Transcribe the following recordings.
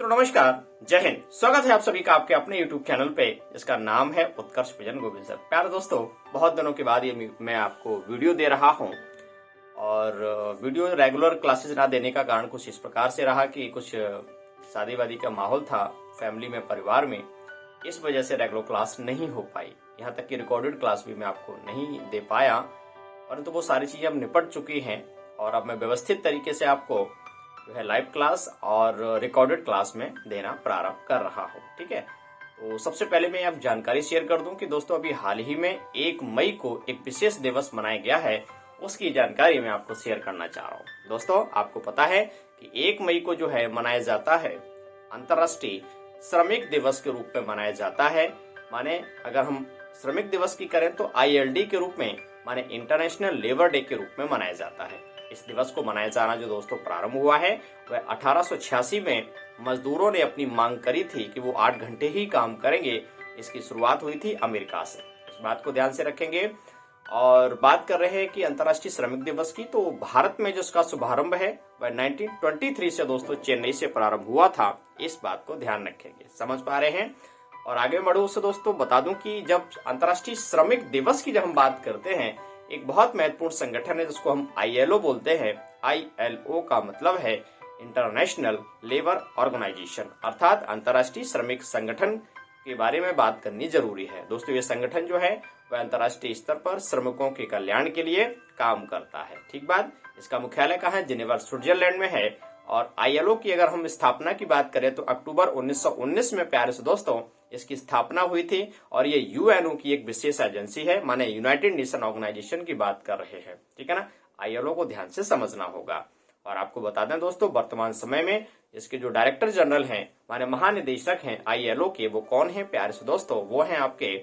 दोस्तों नमस्कार, जय हिंद। स्वागत है आप सभी का आपके अपने YouTube चैनल पे, जिसका नाम है उत्कर्ष विजन गोविंद सर। प्यारे दोस्तों, बहुत दिनों के बाद ये मैं आपको वीडियो दे रहा हूँ और वीडियो रेगुलर क्लासेस ना देने का कारण कुछ इस प्रकार से रहा कि कुछ शादी वादी का माहौल था फैमिली में, परिवार में, इस वजह से रेगुलर क्लास नहीं हो पाई। यहाँ तक कि रिकॉर्डेड क्लास भी मैं आपको नहीं दे पाया, परंतु वो सारी चीजें अब निपट चुकी हैं और अब मैं व्यवस्थित तरीके से आपको जो है लाइव क्लास और रिकॉर्डेड क्लास में देना प्रारंभ कर रहा हूँ। ठीक है, तो सबसे पहले मैं अब जानकारी शेयर कर दूं कि दोस्तों अभी हाल ही में 1 मई को एक विशेष दिवस मनाया गया है, उसकी जानकारी मैं आपको शेयर करना चाह रहा हूँ। दोस्तों आपको पता है कि 1 मई को जो है मनाया जाता है अंतर्राष्ट्रीय श्रमिक दिवस के रूप में मनाया जाता है। माने अगर हम श्रमिक दिवस की करें तो ILD के रूप में, माने इंटरनेशनल लेबर डे के रूप में मनाया जाता है। इस दिवस को मनाया जाना जो दोस्तों प्रारंभ हुआ है वह 1886 में मजदूरों ने अपनी मांग करी थी कि वो 8 घंटे ही काम करेंगे। इसकी शुरुआत हुई थी अमेरिका से। इस बात को ध्यान से रखेंगे। और बात कर रहे हैं कि अंतर्राष्ट्रीय श्रमिक दिवस की, तो भारत में जो इसका शुभारंभ है वह 1923 से दोस्तों चेन्नई से प्रारंभ हुआ था। इस बात को ध्यान रखेंगे, समझ पा रहे हैं। और आगे बढ़ो उससे दोस्तों बता दूं कि जब अंतर्राष्ट्रीय श्रमिक दिवस की जब हम बात करते हैं, एक बहुत महत्वपूर्ण संगठन है जिसको हम ILO बोलते हैं। ILO का मतलब है इंटरनेशनल लेबर ऑर्गेनाइजेशन, अर्थात अंतर्राष्ट्रीय श्रमिक संगठन के बारे में बात करनी जरूरी है। दोस्तों ये संगठन जो है वह अंतर्राष्ट्रीय स्तर पर श्रमिकों के कल्याण के लिए काम करता है। ठीक बात। इसका मुख्यालय कहाँ है? जिनेवा स्विट्जरलैंड में है। और ILO की अगर हम स्थापना की बात करें तो अक्टूबर 1919 में प्यारे से दोस्तों इसकी स्थापना हुई थी। और ये UNO की एक विशेष एजेंसी है, माने यूनाइटेड नेशन ऑर्गेनाइजेशन की बात कर रहे हैं। ठीक है ना, ILO को ध्यान से समझना होगा। और आपको बता दें दोस्तों, वर्तमान समय में इसके जो डायरेक्टर जनरल हैं, माने महानिदेशक हैं ILO के, वो कौन है प्यारे से दोस्तों? वो हैं आपके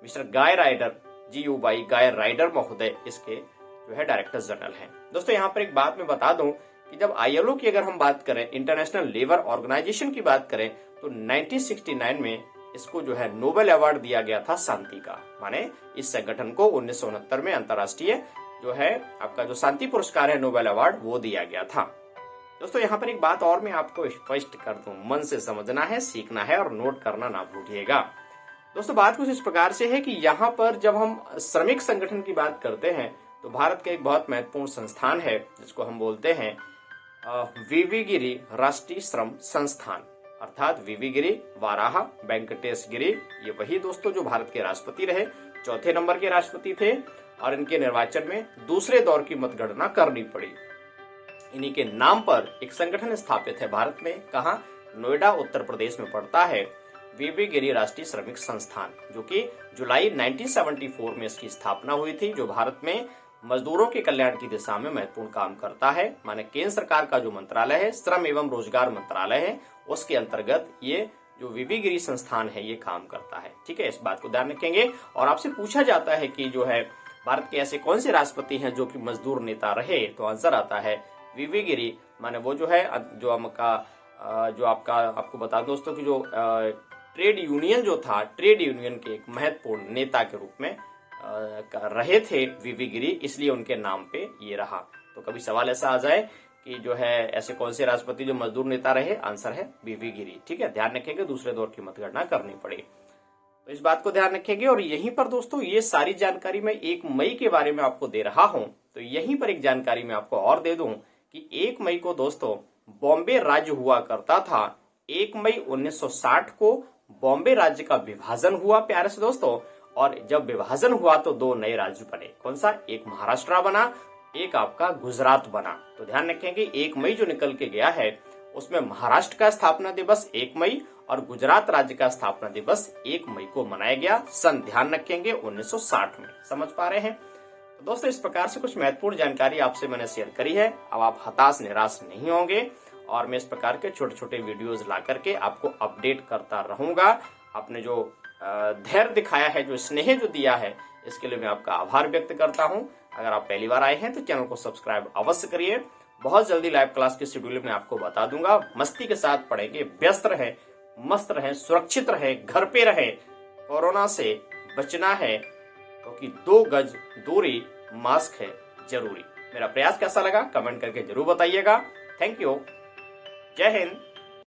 मिस्टर गाय राइडर, GUY गाय राइडर महोदय इसके जो है डायरेक्टर जनरल हैं। दोस्तों यहाँ पर एक बात मैं बता दूं कि जब ILO की अगर हम बात करें, इंटरनेशनल लेबर ऑर्गेनाइजेशन की बात करें, तो 1969 में इसको जो है नोबेल अवार्ड दिया गया था शांति का। माने इस संगठन को 1969 में अंतर्राष्ट्रीय जो है आपका जो शांति पुरस्कार है, नोबेल अवार्ड, वो दिया गया था। दोस्तों यहाँ पर एक बात और मैं आपको स्पष्ट कर दूं, मन से समझना है, सीखना है और नोट करना ना भूलिएगा। दोस्तों बात कुछ इस प्रकार से है कि यहाँ पर जब हम श्रमिक संगठन की बात करते हैं तो भारत का एक बहुत महत्वपूर्ण संस्थान है जिसको हम बोलते हैं VV गिरी राष्ट्रीय श्रम संस्थान, अर्थात VV गिरी वाराहा वेंकटेश गिरी। ये वही दोस्तों जो भारत के राष्ट्रपति रहे, 4थे नंबर के राष्ट्रपति थे और इनके निर्वाचन में दूसरे दौर की मतगणना करनी पड़ी। इन्हीं के नाम पर एक संगठन स्थापित है भारत में। कहाँ? नोएडा उत्तर प्रदेश में पड़ता है VV गिरी राष्ट्रीय श्रमिक संस्थान, जो कि जुलाई 1974 में इसकी स्थापना हुई थी, जो भारत में मजदूरों के कल्याण की दिशा में महत्वपूर्ण काम करता है। माने केंद्र सरकार का जो मंत्रालय है, श्रम एवं रोजगार मंत्रालय है, उसके अंतर्गत ये जो VV गिरी संस्थान है ये काम करता है। ठीक है, इस बात को ध्यान रखेंगे। और आपसे पूछा जाता है कि जो है भारत के ऐसे कौन से राष्ट्रपति हैं जो कि मजदूर नेता रहे, तो आंसर आता है VV गिरी। माने वो जो है जो आपको बता दोस्तों कि जो ट्रेड यूनियन जो था, ट्रेड यूनियन के एक महत्वपूर्ण नेता के रूप में रहे थे VV गिरी, इसलिए उनके नाम पे ये रहा। तो कभी सवाल ऐसा आ जाए कि जो है ऐसे कौन से राष्ट्रपति जो मजदूर नेता रहे, आंसर है VV गिरी। ठीक है, ध्यान रखेंगे, दूसरे दौर की मतगणना करनी पड़ी, तो इस बात को ध्यान रखेंगे। और यहीं पर दोस्तों ये सारी जानकारी मैं 1 मई के बारे में आपको दे रहा हूं, तो यहीं पर एक जानकारी मैं आपको और दे दूं कि 1 मई को दोस्तों बॉम्बे राज्य हुआ करता था। 1 मई 1960 को बॉम्बे राज्य का विभाजन हुआ प्यारे से दोस्तों। और जब विभाजन हुआ तो 2 नए राज्य बने। कौन सा? एक महाराष्ट्र बना, एक आपका गुजरात बना। तो ध्यान रखेंगे 1 मई जो निकल के गया है उसमें महाराष्ट्र का स्थापना दिवस 1 मई और गुजरात राज्य का स्थापना दिवस 1 मई को मनाया गया। सन ध्यान रखेंगे 1960 में। समझ पा रहे हैं? तो दोस्तों इस प्रकार से कुछ महत्वपूर्ण जानकारी आपसे मैंने शेयर करी है। अब आप हताश निराश नहीं होंगे और मैं इस प्रकार के छोटे छोटे वीडियोज ला करके आपको अपडेट करता रहूंगा। आपने जो धैर्य दिखाया है, जो स्नेह जो दिया है, इसके लिए मैं आपका आभार व्यक्त करता हूं। अगर आप पहली बार आए हैं तो चैनल को सब्सक्राइब अवश्य करिए। बहुत जल्दी लाइव क्लास के शेड्यूल में आपको बता दूंगा। मस्ती के साथ पढ़ेंगे, व्यस्त रहें, मस्त रहें, सुरक्षित रहें, घर पे रहें। कोरोना से बचना है क्योंकि 2 गज दूरी, मास्क है जरूरी। मेरा प्रयास कैसा लगा कमेंट करके जरूर बताइएगा। Thank you. जय हिंद।